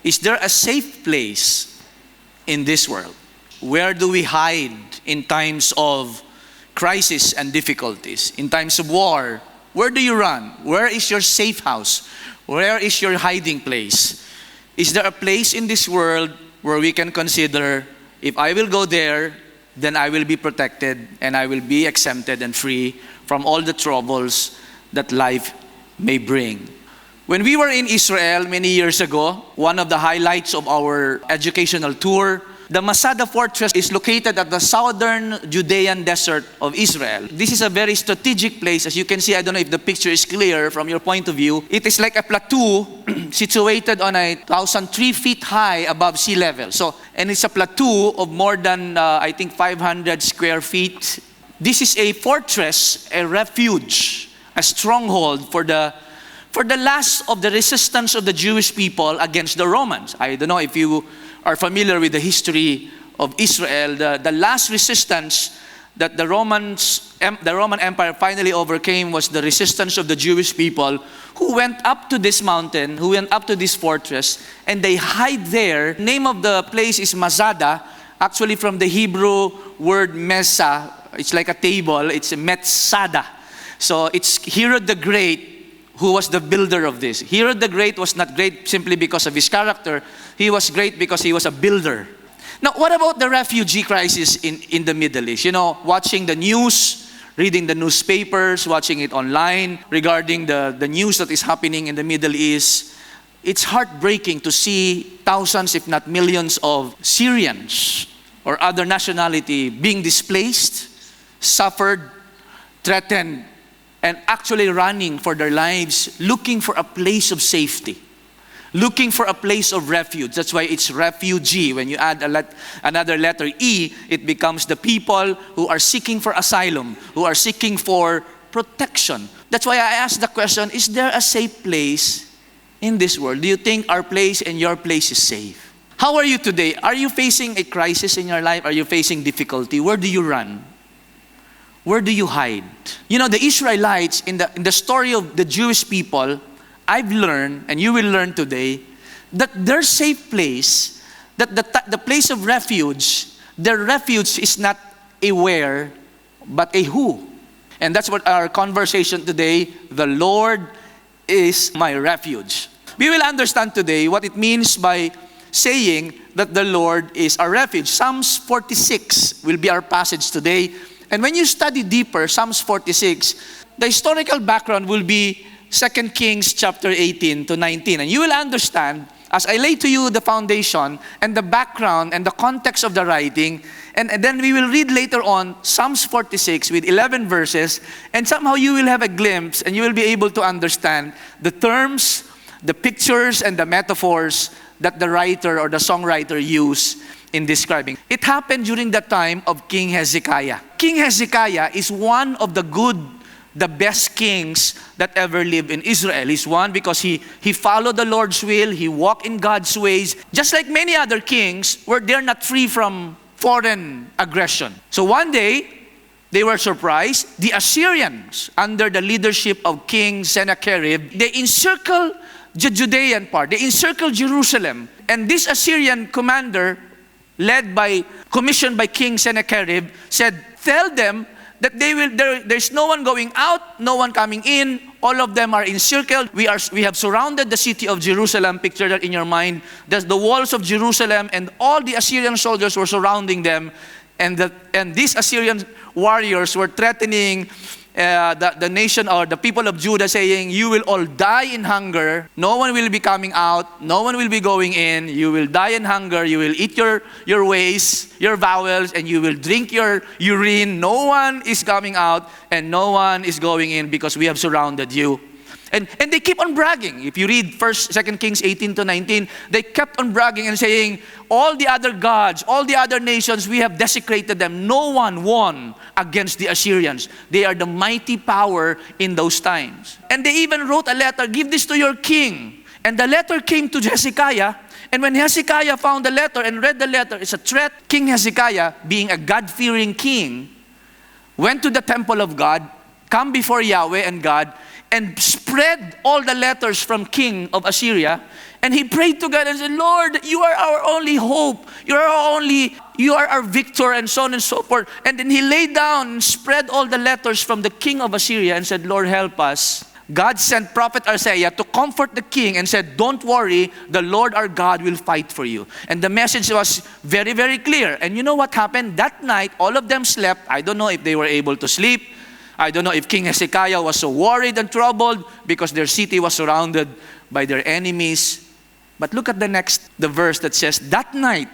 Is there a safe place in this world? Where do we hide in times of crisis and difficulties? In times of war, where do you run? Where is your safe house? Where is your hiding place? Is there a place in this world where we can consider, if I will go there, then I will be protected and I will be exempted and free from all the troubles that life may bring? When we were in Israel many years ago, one of the highlights of our educational tour, the Masada Fortress is located at the southern Judean desert of Israel. This is a very strategic place. As you can see, I don't know if the picture is clear from your point of view. It is like a plateau situated on 1,003 feet high above sea level. And it's a plateau of more than, 500 square feet. This is a fortress, a refuge, a stronghold for the last of the resistance of the Jewish people against the Romans. I don't know if you are familiar with the history of Israel. The last resistance that the Roman Empire finally overcame was the resistance of the Jewish people, who went up to this mountain, who went up to this fortress, and they hide there. The name of the place is Masada, actually from the Hebrew word mesa. It's like a table. It's a metzada. So it's Herod the Great who was the builder of this. Herod the Great was not great simply because of his character. He was great because he was a builder. Now, what about the refugee crisis in the Middle East? You know, watching the news, reading the newspapers, watching it online regarding the news that is happening in the Middle East. It's heartbreaking to see thousands, if not millions, of Syrians or other nationality being displaced, suffered, threatened, and actually running for their lives, looking for a place of safety, looking for a place of refuge. That's why it's refugee. When you add another letter E, it becomes the people who are seeking for asylum, who are seeking for protection. That's why I asked the question, is there a safe place in this world? Do you think our place and your place is safe? How are you today? Are you facing a crisis in your life? Are you facing difficulty? Where do you run? Where do you hide? You know, the Israelites, in the story of the Jewish people, I've learned, and you will learn today, that their safe place, that the place of refuge, their refuge is not a where, but a who. And that's what our conversation today, the Lord is my refuge. We will understand today what it means by saying that the Lord is our refuge. Psalms 46 will be our passage today. And when you study deeper, Psalms 46, the historical background will be 2 Kings chapter 18 to 19. And you will understand, as I lay to you the foundation and the background and the context of the writing, and then we will read later on Psalms 46 with 11 verses, and somehow you will have a glimpse and you will be able to understand the terms, the pictures, and the metaphors that the writer or the songwriter used in describing. It happened during the time of King Hezekiah. King Hezekiah is one of the best kings that ever lived in Israel. He's one because he followed the Lord's will, he walked in God's ways, just like many other kings, where they're not free from foreign aggression. So one day, they were surprised. The Assyrians, under the leadership of King Sennacherib, they encircled the Judean part. They encircled Jerusalem. And this Assyrian commander, commissioned by King Sennacherib, said, tell them that there's no one going out, no one coming in, all of them are encircled. We have surrounded the city of Jerusalem. Picture that in your mind. There's the walls of Jerusalem, and all the Assyrian soldiers were surrounding them, and these Assyrian warriors were threatening the nation or the people of Judah, saying, you will all die in hunger. No one will be coming out. No one will be going in. You will die in hunger. You will eat your waste, your bowels, and you will drink your urine. No one is coming out and no one is going in because we have surrounded you. And they keep on bragging. If you read 2 Kings 18 to 19, they kept on bragging and saying, all the other gods, all the other nations, we have desecrated them. No one won against the Assyrians. They are the mighty power in those times. And they even wrote a letter, give this to your king. And the letter came to Hezekiah. And when Hezekiah found the letter and read the letter, it's a threat. King Hezekiah, being a God-fearing king, went to the temple of God, come before Yahweh and God, and spread all the letters from king of Assyria. And he prayed to God and said, Lord, you are our only hope. You are our victor, and so on and so forth. And then he laid down and spread all the letters from the king of Assyria and said, Lord, help us. God sent prophet Isaiah to comfort the king and said, don't worry, the Lord our God will fight for you. And the message was very, very clear. And you know what happened? That night, all of them slept. I don't know if they were able to sleep. I don't know if King Hezekiah was so worried and troubled because their city was surrounded by their enemies. But look at the verse that says, that night,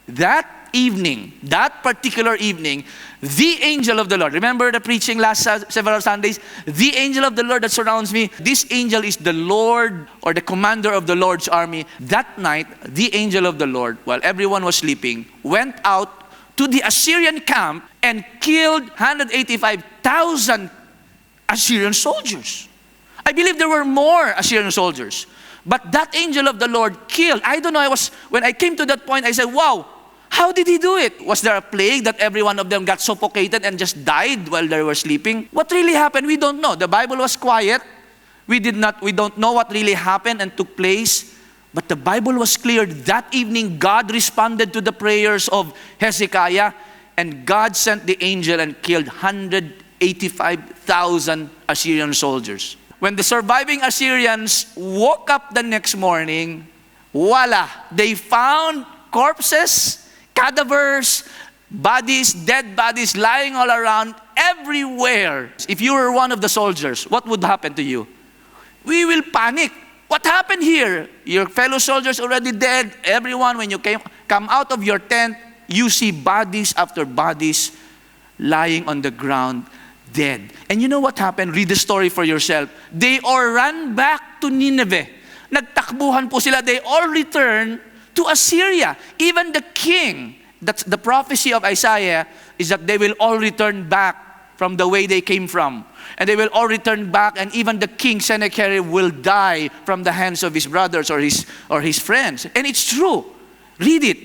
that evening, that particular evening, the angel of the Lord. Remember the preaching last several Sundays? The angel of the Lord that surrounds me. This angel is the Lord, or the commander of the Lord's army. That night, the angel of the Lord, while everyone was sleeping, went out to the Assyrian camp and killed 185,000 Assyrian soldiers. I believe there were more Assyrian soldiers. But that angel of the Lord killed. I don't know, when I came to that point, I said, wow, how did he do it? Was there a plague that every one of them got suffocated and just died while they were sleeping? What really happened? We don't know. The Bible was quiet. We don't know what really happened and took place. But the Bible was clear. That evening, God responded to the prayers of Hezekiah, and God sent the angel and killed 185,000 Assyrian soldiers. When the surviving Assyrians woke up the next morning, voila, they found corpses, cadavers, bodies, dead bodies lying all around everywhere. If you were one of the soldiers, what would happen to you? We will panic. What happened here? Your fellow soldiers already dead. Everyone, when you come out of your tent, you see bodies after bodies lying on the ground, dead. And you know what happened? Read the story for yourself. They all ran back to Nineveh. Nagtakbuhan po sila. They all returned to Assyria. Even the king, that's the prophecy of Isaiah, is that they will all return back from the way they came from. And they will all return back, and even the king Sennacherib will die from the hands of his brothers or his friends. And it's true. Read it.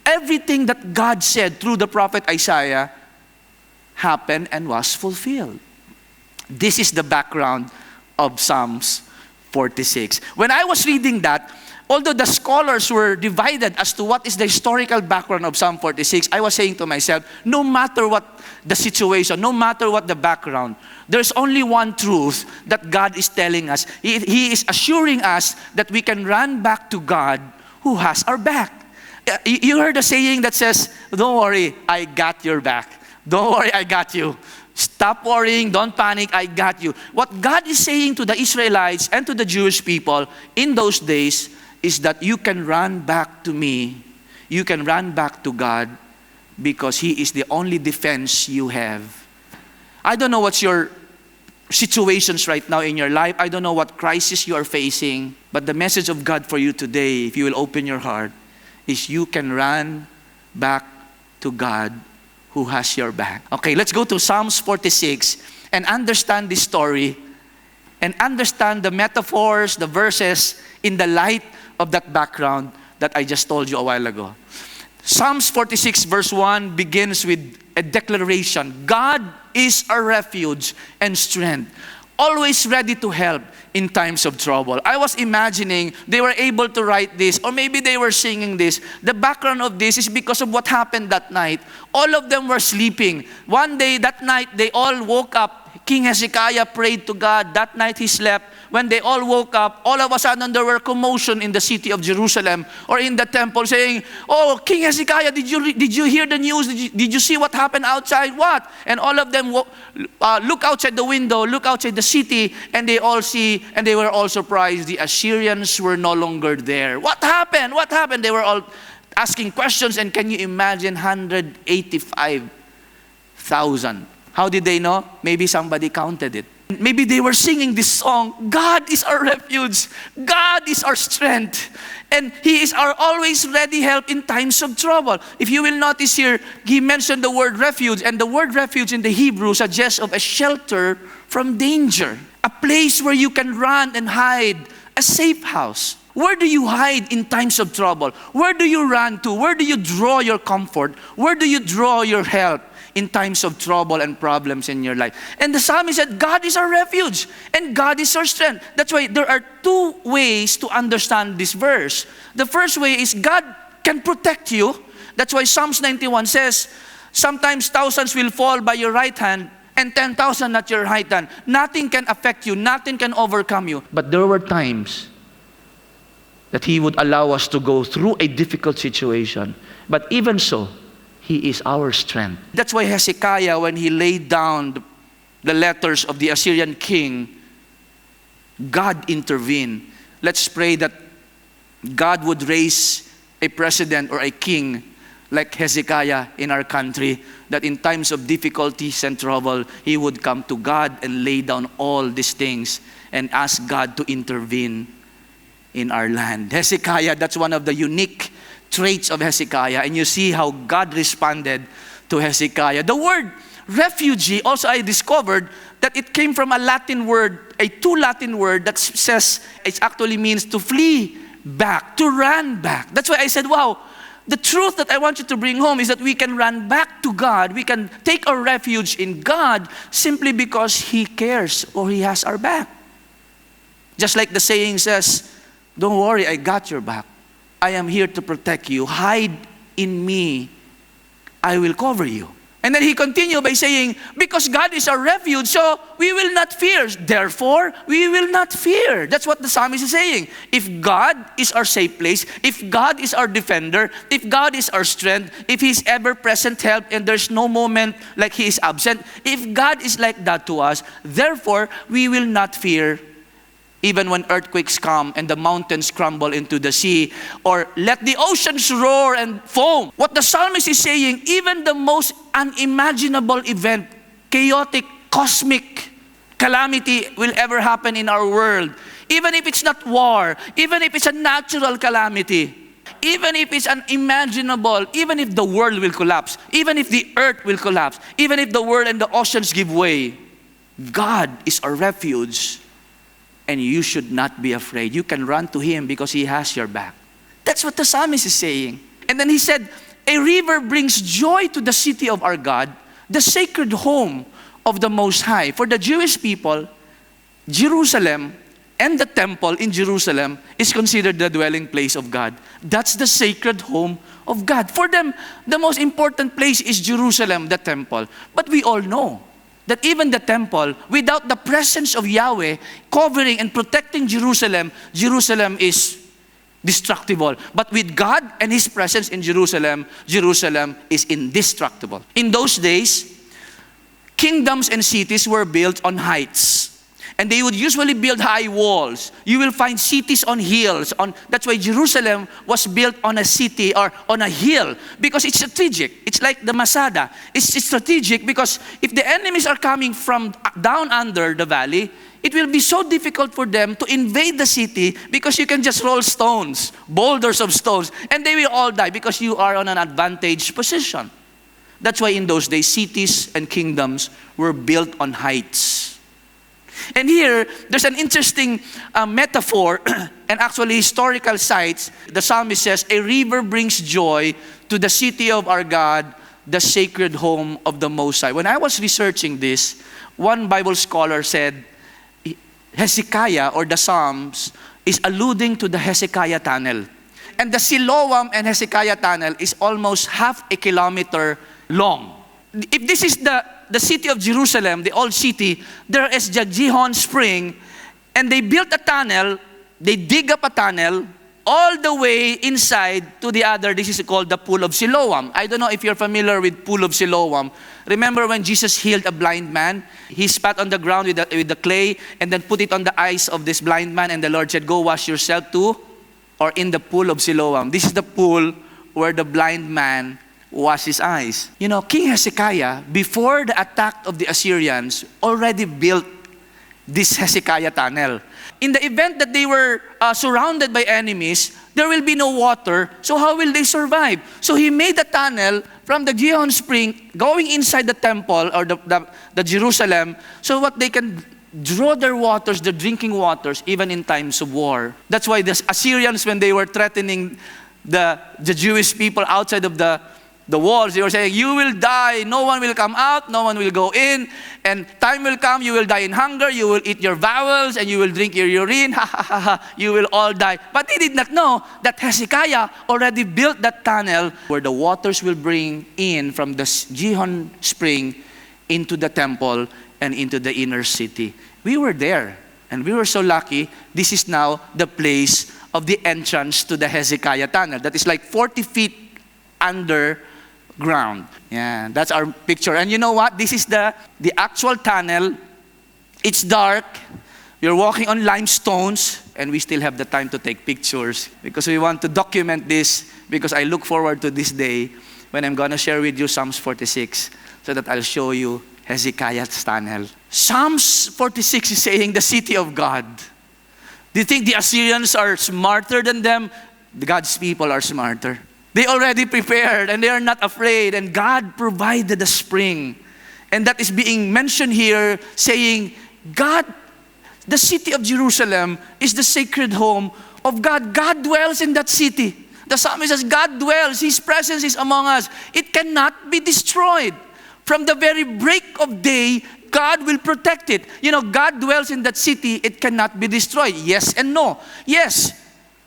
Everything that God said through the prophet Isaiah happened and was fulfilled. This is the background of Psalms 46. When I was reading that, although the scholars were divided as to what is the historical background of Psalm 46, I was saying to myself, no matter what the situation, no matter what the background, there's only one truth that God is telling us. He is assuring us that we can run back to God who has our back. You heard a saying that says, don't worry, I got your back. Don't worry, I got you. Stop worrying, don't panic, I got you. What God is saying to the Israelites and to the Jewish people in those days is that you can run back to me. You can run back to God because He is the only defense you have. I don't know what's your situations right now in your life. I don't know what crisis you are facing. But the message of God for you today, if you will open your heart, is you can run back to God who has your back. Okay, let's go to Psalms 46 and understand this story and understand the metaphors, the verses in the light of that background that I just told you a while ago. Psalms 46 verse 1 begins with a declaration. God is our refuge and strength, always ready to help in times of trouble. I was imagining they were able to write this, or maybe they were singing this. The background of this is because of what happened that night. All of them were sleeping. One day, that night, they all woke up. King Hezekiah prayed to God. That night he slept. When they all woke up, all of a sudden there were commotion in the city of Jerusalem or in the temple saying, oh, King Hezekiah, did you hear the news? Did you see what happened outside? What? And all of them look outside the window, look outside the city, and they all see, and they were all surprised. The Assyrians were no longer there. What happened? What happened? They were all asking questions, and can you imagine 185,000? How did they know? Maybe somebody counted it. Maybe they were singing this song, God is our refuge, God is our strength, and He is our always ready help in times of trouble. If you will notice here, he mentioned the word refuge, and the word refuge in the Hebrew suggests of a shelter from danger, a place where you can run and hide, a safe house. Where do you hide in times of trouble? Where do you run to? Where do you draw your comfort? Where do you draw your help? in times of trouble and problems in your life. And the psalmist said, God is our refuge and God is our strength. That's why there are two ways to understand this verse. The first way is God can protect you. That's why Psalms 91 says, sometimes thousands will fall by your right hand and 10,000 at your right hand. Nothing can affect you. Nothing can overcome you. But there were times that He would allow us to go through a difficult situation. But even so, He is our strength. That's why Hezekiah, when he laid down the letters of the Assyrian king, God intervened. Let's pray that God would raise a president or a king like Hezekiah in our country, that in times of difficulties and trouble, he would come to God and lay down all these things and ask God to intervene in our land. Hezekiah, that's one of the unique traits of Hezekiah. And you see how God responded to Hezekiah. The word refugee, also I discovered that it came from a Latin word, a two Latin word that says, it actually means to flee back, to run back. That's why I said, wow, the truth that I want you to bring home is that we can run back to God. We can take our refuge in God simply because He cares or He has our back. Just like the saying says, don't worry, I got your back. I am here to protect you. Hide in me. I will cover you. And then he continued by saying, because God is our refuge, so we will not fear. Therefore, we will not fear. That's what the psalmist is saying. If God is our safe place, if God is our defender, if God is our strength, if He's ever-present help and there's no moment like He is absent, if God is like that to us, therefore, we will not fear. Even when earthquakes come and the mountains crumble into the sea, or let the oceans roar and foam. What the psalmist is saying, even the most unimaginable event, chaotic, cosmic calamity will ever happen in our world, even if it's not war, even if it's a natural calamity, even if it's unimaginable, even if the world will collapse, even if the earth will collapse, even if the world and the oceans give way, God is our refuge. And you should not be afraid. You can run to Him because He has your back. That's what the psalmist is saying. And then he said, a river brings joy to the city of our God, the sacred home of the Most High. For the Jewish people, Jerusalem and the temple in Jerusalem is considered the dwelling place of God. That's the sacred home of God. For them, the most important place is Jerusalem, the temple. But we all know that even the temple, without the presence of Yahweh covering and protecting Jerusalem, Jerusalem is destructible. But with God and His presence in Jerusalem, Jerusalem is indestructible. In those days, kingdoms and cities were built on heights. And they would usually build high walls. You will find cities on hills. That's why Jerusalem was built on a city or on a hill, because it's strategic. It's like the Masada. It's strategic because if the enemies are coming from down under the valley, it will be so difficult for them to invade the city because you can just roll stones, boulders of stones, and they will all die because you are on an advantaged position. That's why in those days, cities and kingdoms were built on heights. And here, there's an interesting metaphor and actually historical sites. The psalmist says, a river brings joy to the city of our God, the sacred home of the Most High. When I was researching this, one Bible scholar said, Hezekiah or the Psalms is alluding to the Hezekiah tunnel. And the Siloam and Hezekiah tunnel is almost half a kilometer long. If this is the city of Jerusalem, the old city, there is the Gihon Spring, and they built a tunnel, they dig up a tunnel, all the way inside to the other, this is called the Pool of Siloam. I don't know if you're familiar with Pool of Siloam. Remember when Jesus healed a blind man? He spat on the ground with the clay and then put it on the eyes of this blind man, and the Lord said, go wash yourself too, or in the Pool of Siloam. This is the pool where the blind man washed his eyes. You know, King Hezekiah, before the attack of the Assyrians, already built this Hezekiah tunnel. In the event that they were surrounded by enemies, there will be no water, so how will they survive? So he made a tunnel from the Gihon Spring going inside the temple or the Jerusalem, so what they can draw their waters, their drinking waters, even in times of war. That's why the Assyrians, when they were threatening the Jewish people outside of the The walls, they were saying, you will die, no one will come out, no one will go in, and time will come, you will die in hunger, you will eat your bowels, and you will drink your urine, ha ha ha ha, you will all die. But they did not know that Hezekiah already built that tunnel where the waters will bring in from the Gihon spring into the temple and into the inner city. We were there, and we were so lucky. This is now the place of the entrance to the Hezekiah tunnel. That is like 40 feet underground. Yeah, that's our picture. And you know what? This is the actual tunnel. It's dark. You're walking on limestones, and we still have the time to take pictures because we want to document this, because I look forward to this day when I'm going to share with you Psalms 46 so that I'll show you Hezekiah's tunnel. Psalms 46 is saying the city of God. Do you think the Assyrians are smarter than them? God's people are smarter. They already prepared and they are not afraid, and God provided a spring. And that is being mentioned here, saying, God, the city of Jerusalem is the sacred home of God. God dwells in that city. The psalmist says, God dwells, His presence is among us. It cannot be destroyed. From the very break of day, God will protect it. You know, God dwells in that city, it cannot be destroyed. Yes and no. Yes,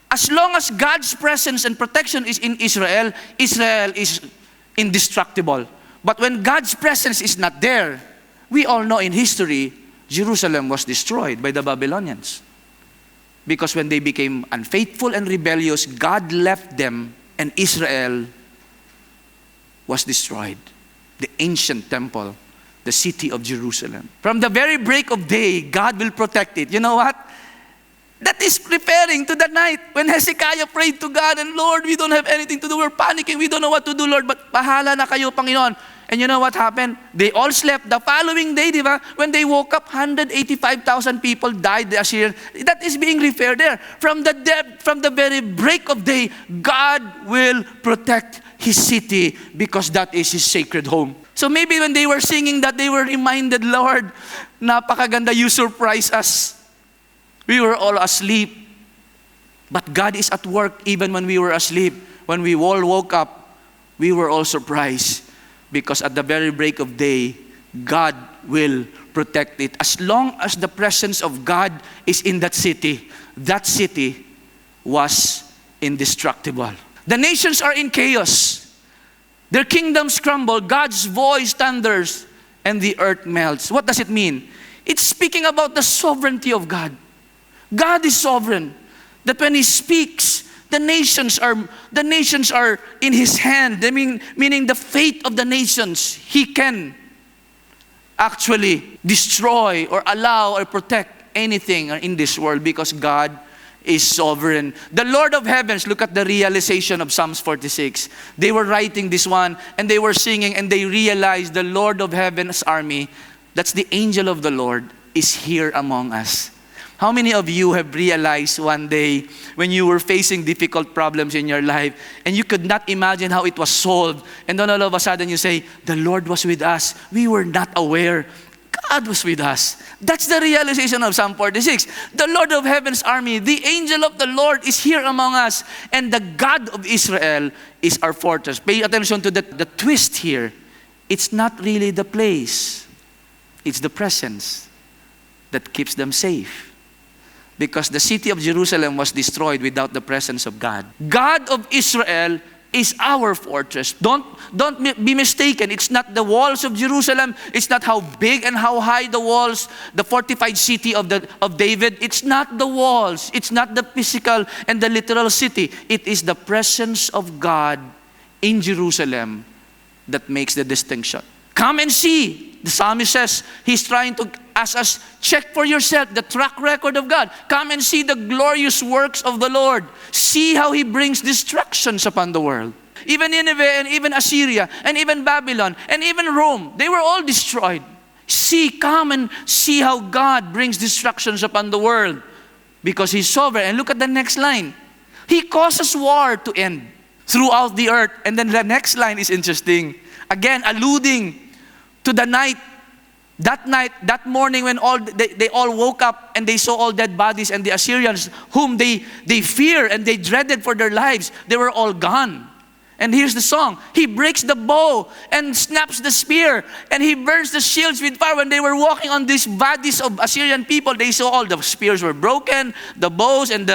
as long as God's presence and protection is in Israel, Israel is indestructible. But when God's presence is not there, we all know in history, Jerusalem was destroyed by the Babylonians. Because when they became unfaithful and rebellious, God left them and Israel was destroyed. The ancient temple, the city of Jerusalem. From the very break of day, God will protect it. You know what? That is referring to the night when Hezekiah prayed to God, and Lord, we don't have anything to do. We're panicking. We don't know what to do, Lord. But bahala na kayo, Panginoon. And you know what happened? They all slept. The following day, diba, when they woke up, 185,000 people died, the Assyrians. That is being referred there. From the very break of day, God will protect His city because that is His sacred home. So maybe when they were singing that, they were reminded, Lord, napakaganda, you surprise us. We were all asleep. But God is at work even when we were asleep. When we all woke up, we were all surprised. Because at the very break of day, God will protect it. As long as the presence of God is in that city was indestructible. The nations are in chaos. Their kingdoms crumble. God's voice thunders and the earth melts. What does it mean? It's speaking about the sovereignty of God. God is sovereign. That when He speaks, the nations are in His hand. Meaning the fate of the nations, He can actually destroy or allow or protect anything in this world because God is sovereign. The Lord of heavens, look at the realization of Psalms 46. They were writing this one and they were singing and they realized the Lord of heaven's army, that's the angel of the Lord, is here among us. How many of you have realized one day when you were facing difficult problems in your life and you could not imagine how it was solved, and then all of a sudden you say, the Lord was with us. We were not aware. God was with us. That's the realization of Psalm 46. The Lord of heaven's army, the angel of the Lord is here among us, and the God of Israel is our fortress. Pay attention to the twist here. It's not really the place. It's the presence that keeps them safe. Because the city of Jerusalem was destroyed without the presence of God. God of Israel is our fortress. Don't be mistaken. It's not the walls of Jerusalem. It's not how big and how high the walls, the fortified city of David. It's not the walls. It's not the physical and the literal city. It is the presence of God in Jerusalem that makes the distinction. Come and see. The psalmist says, he's trying to ask us, check for yourself the track record of God. Come and see the glorious works of the Lord. See how He brings destructions upon the world. Even Nineveh and even Assyria and even Babylon and even Rome, they were all destroyed. Come and see how God brings destructions upon the world because He's sovereign. And look at the next line. He causes war to end throughout the earth. And then the next line is interesting. Again, alluding to the night, that morning when they all woke up and they saw all dead bodies, and the Assyrians, whom they fear and they dreaded for their lives, they were all gone. And here's the song. He breaks the bow and snaps the spear, and he burns the shields with fire. When they were walking on these bodies of Assyrian people, they saw all the spears were broken, the bows, and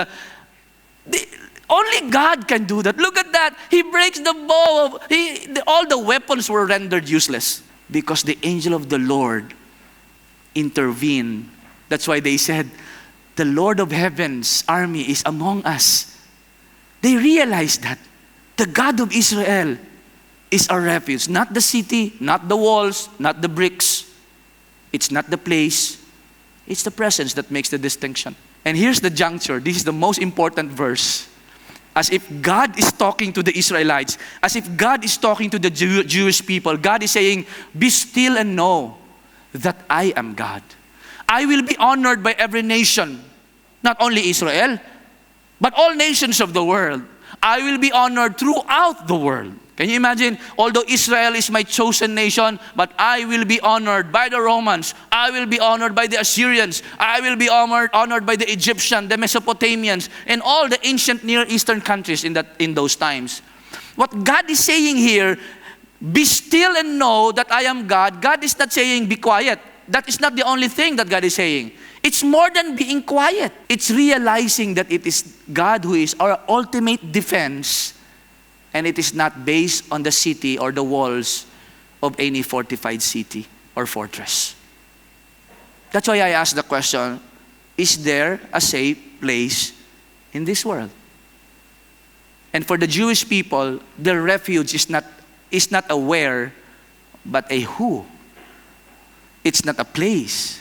only God can do that. Look at that. He breaks the bow. All the weapons were rendered useless because the angel of the Lord intervened. That's why they said, the Lord of heaven's army is among us. They realized that the God of Israel is our refuge. Not the city, not the walls, not the bricks. It's not the place. It's the presence that makes the distinction. And here's the juncture. This is the most important verse. As if God is talking to the Israelites, as if God is talking to the Jewish people. God is saying, be still and know that I am God. I will be honored by every nation, not only Israel, but all nations of the world. I will be honored throughout the world. Can you imagine? Although Israel is my chosen nation, but I will be honored by the Romans. I will be honored by the Assyrians. I will be honored by the Egyptians, the Mesopotamians, and all the ancient Near Eastern countries in those times. What God is saying here, be still and know that I am God. God is not saying be quiet. That is not the only thing that God is saying. It's more than being quiet. It's realizing that it is God who is our ultimate defense, and it is not based on the city or the walls of any fortified city or fortress. That's why I asked the question, is there a safe place in this world? And for the Jewish people, their refuge is not a where, but a who. It's not a place,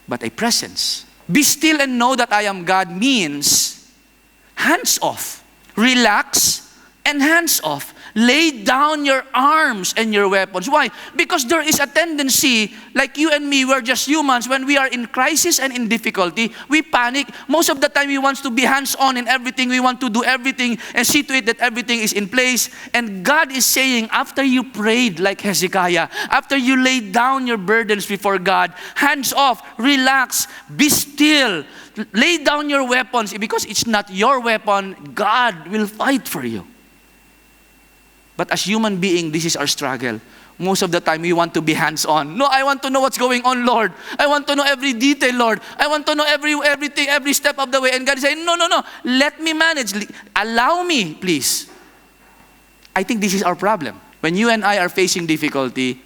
but a presence. Be still and know that I am God means hands off. Relax and hands off. Lay down your arms and your weapons. Why? Because there is a tendency, like you and me, we're just humans. When we are in crisis and in difficulty, we panic. Most of the time, we want to be hands-on in everything. We want to do everything and see to it that everything is in place. And God is saying, after you prayed like Hezekiah, after you laid down your burdens before God, hands off, relax, be still, lay down your weapons. Because it's not your weapon, God will fight for you. But as human beings, this is our struggle. Most of the time, we want to be hands-on. No, I want to know what's going on, Lord. I want to know every detail, Lord. I want to know everything, every step of the way. And God is saying, no. Let me manage. Allow me, please. I think this is our problem. When you and I are facing difficulty,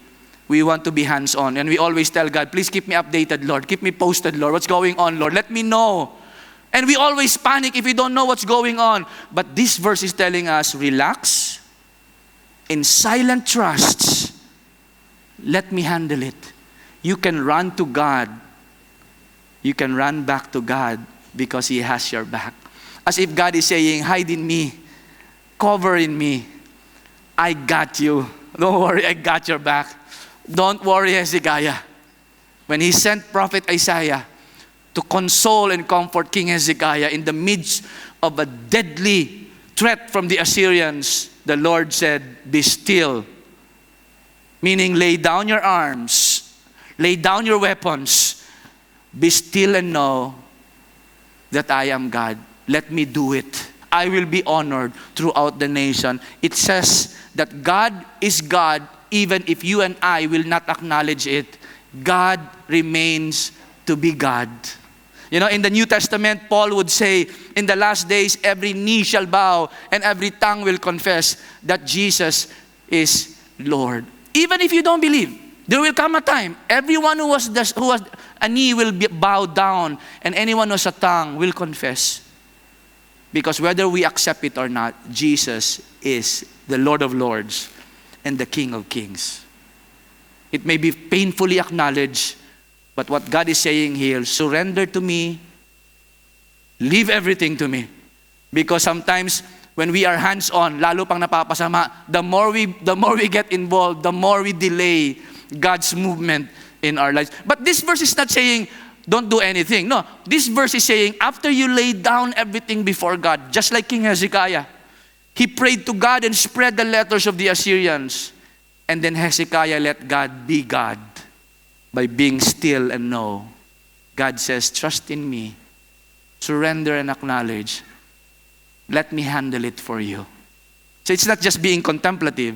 we want to be hands-on. And we always tell God, please keep me updated, Lord. Keep me posted, Lord. What's going on, Lord? Let me know. And we always panic if we don't know what's going on. But this verse is telling us, relax. In silent trust, let me handle it. You can run to God. You can run back to God because He has your back. As if God is saying, hide in me, cover in me. I got you. Don't worry, I got your back. Don't worry, Hezekiah. When He sent Prophet Isaiah to console and comfort King Hezekiah in the midst of a deadly threat from the Assyrians, the Lord said, be still. Meaning, lay down your arms, lay down your weapons, be still and know that I am God. Let me do it. I will be honored throughout the nation. It says that God is God even if you and I will not acknowledge it. God remains to be God. You know, in the New Testament, Paul would say, in the last days, every knee shall bow and every tongue will confess that Jesus is Lord. Even if you don't believe, there will come a time, everyone who has a knee will be bowed down, and anyone who has a tongue will confess. Because whether we accept it or not, Jesus is the Lord of Lords and the King of Kings. It may be painfully acknowledged, but what God is saying here, surrender to me, leave everything to me. Because sometimes when we are hands-on, lalo pang napapasama, the more we get involved, the more we delay God's movement in our lives. But this verse is not saying, don't do anything. No, this verse is saying, after you lay down everything before God, just like King Hezekiah, he prayed to God and spread the letters of the Assyrians. And then Hezekiah let God be God. By being still and know. God says, trust in me. Surrender and acknowledge. Let me handle it for you. So it's not just being contemplative.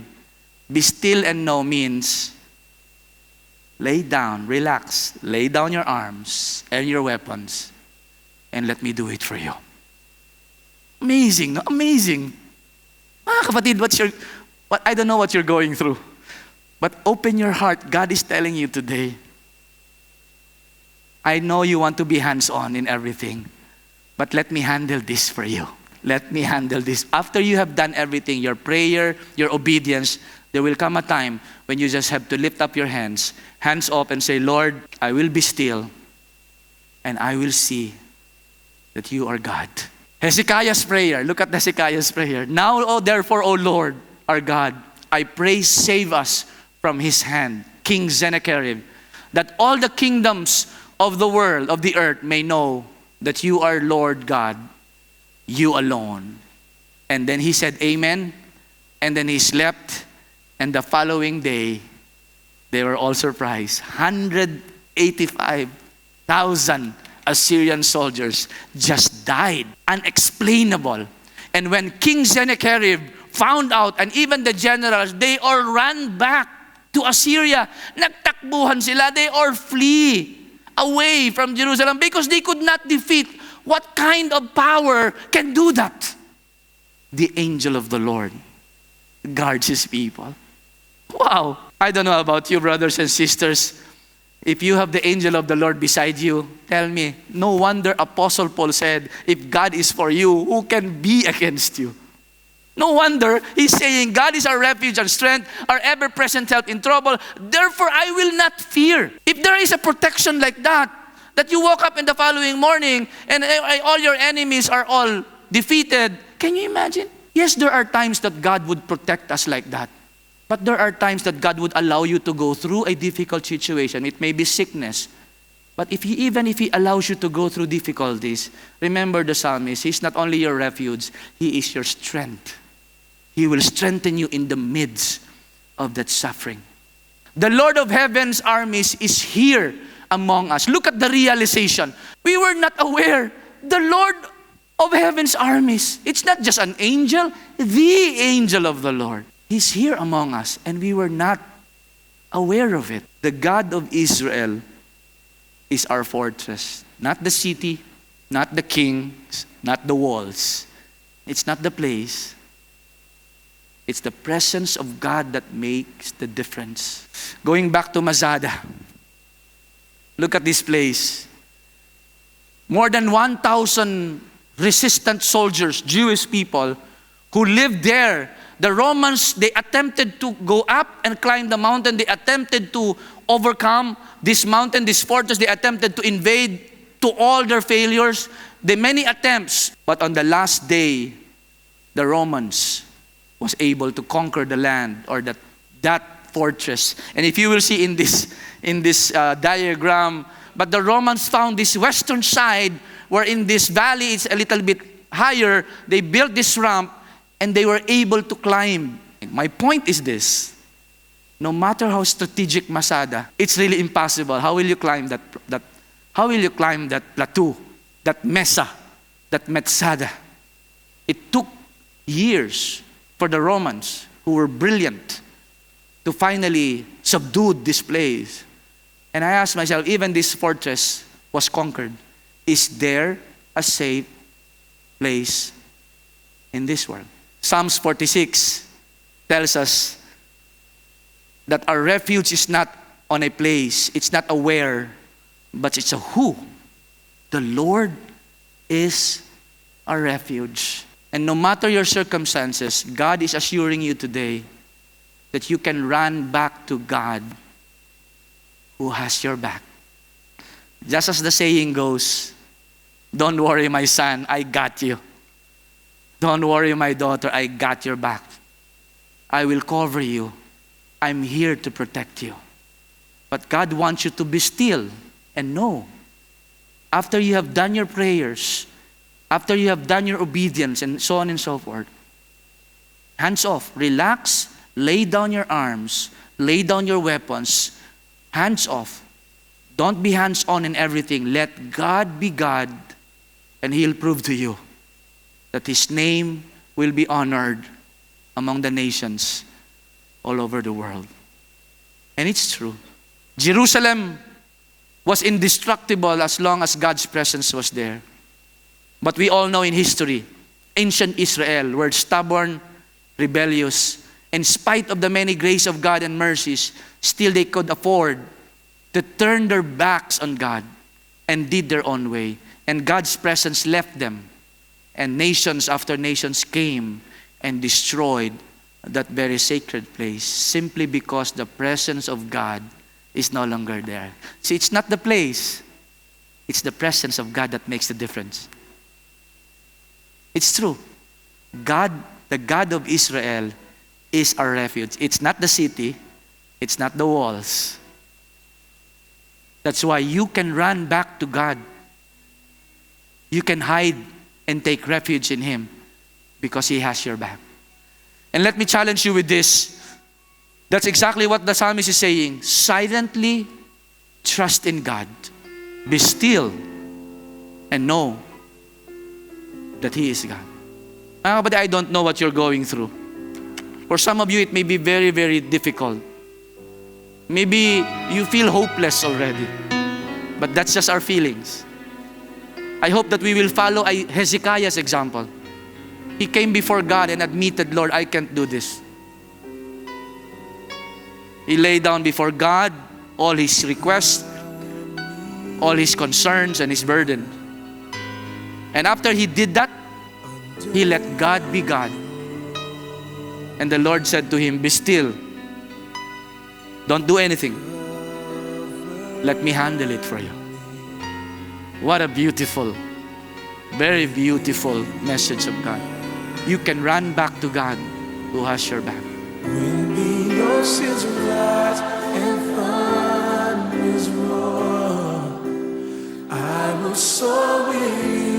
Be still and know means lay down, relax, lay down your arms and your weapons, and let me do it for you. Amazing, no? Amazing. Kapatid, I don't know what you're going through, but open your heart. God is telling you today, I know you want to be hands-on in everything, but let me handle this for you. Let me handle this. After you have done everything, your prayer, your obedience, there will come a time when you just have to lift up your hands up and say, Lord, I will be still and I will see that you are God. Hezekiah's prayer. Look at Hezekiah's prayer. Now, therefore, O Lord, our God, I pray, save us from his hand, King Sennacherib, that all the kingdoms of the world, of the earth, may know that you are Lord God, you alone. And then he said, Amen. And then he slept. And the following day, they were all surprised. 185,000 Assyrian soldiers just died. Unexplainable. And when King Sennacherib found out, and even the generals, they all ran back to Assyria. Nagtakbuhan sila. They all flee away from Jerusalem because they could not defeat. What kind of power can do that? The angel of the Lord guards his people. Wow. I don't know about you, brothers and sisters. If you have the angel of the Lord beside you, tell me, no wonder Apostle Paul said, if God is for you, who can be against you? No wonder he's saying, God is our refuge and strength, our ever-present help in trouble. Therefore, I will not fear. If there is a protection like that you woke up in the following morning and all your enemies are all defeated, can you imagine? Yes, there are times that God would protect us like that. But there are times that God would allow you to go through a difficult situation. It may be sickness. But even if He allows you to go through difficulties, remember the psalmist, He's not only your refuge, He is your strength. He will strengthen you in the midst of that suffering. The Lord of heaven's armies is here among us. Look at the realization. We were not aware. The Lord of heaven's armies. It's not just an angel, the angel of the Lord. He's here among us, and we were not aware of it. The God of Israel is our fortress. Not the city, not the kings, not the walls. It's not the place. It's the presence of God that makes the difference. Going back to Masada, look at this place. More than 1,000 resistant soldiers, Jewish people, who lived there. The Romans, they attempted to go up and climb the mountain. They attempted to overcome this mountain, this fortress. They attempted to invade. To all their failures, the many attempts. But on the last day, the Romans was able to conquer the land, or that fortress. And if you will see in this diagram, but the Romans found this western side where in this valley it's a little bit higher. They built this ramp and they were able to climb. My point is this: no matter how strategic Masada, it's really impossible. How will you climb that? How will you climb that plateau, that mesa, that Masada? It took years for the Romans, who were brilliant, to finally subdue this place. And I asked myself, even this fortress was conquered. Is there a safe place in this world? Psalms 46 tells us that our refuge is not on a place, it's not a where, but it's a who. The Lord is our refuge. And no matter your circumstances, God is assuring you today that you can run back to God who has your back. Just as the saying goes, don't worry, my son, I got you. Don't worry, my daughter, I got your back. I will cover you. I'm here to protect you. But God wants you to be still and know, after you have done your prayers, after you have done your obedience, and so on and so forth, hands off, relax, lay down your arms, lay down your weapons, hands off. Don't be hands-on in everything. Let God be God, and He'll prove to you that His name will be honored among the nations all over the world. And it's true. Jerusalem was indestructible as long as God's presence was there. But we all know in history, ancient Israel were stubborn, rebellious. In spite of the many grace of God and mercies, still they could afford to turn their backs on God and did their own way. And God's presence left them. And nations after nations came and destroyed that very sacred place simply because the presence of God is no longer there. See, it's not the place. It's the presence of God that makes the difference. It's true. God, the God of Israel, is our refuge. It's not the city. It's not the walls. That's why you can run back to God. You can hide and take refuge in Him because He has your back. And let me challenge you with this. That's exactly what the psalmist is saying. Silently trust in God. Be still and know that He is God. But I don't know what you're going through. For some of you, it may be very, very difficult. Maybe you feel hopeless already. But that's just our feelings. I hope that we will follow Hezekiah's example. He came before God and admitted, Lord, I can't do this. He laid down before God all his requests, all his concerns and his burden. And after he did that, he let God be God. And the Lord said to him, be still. Don't do anything. Let me handle it for you. What a beautiful, very beautiful message of God. You can run back to God who has your back. When the oceans rise and thunders roar, I will soar with you.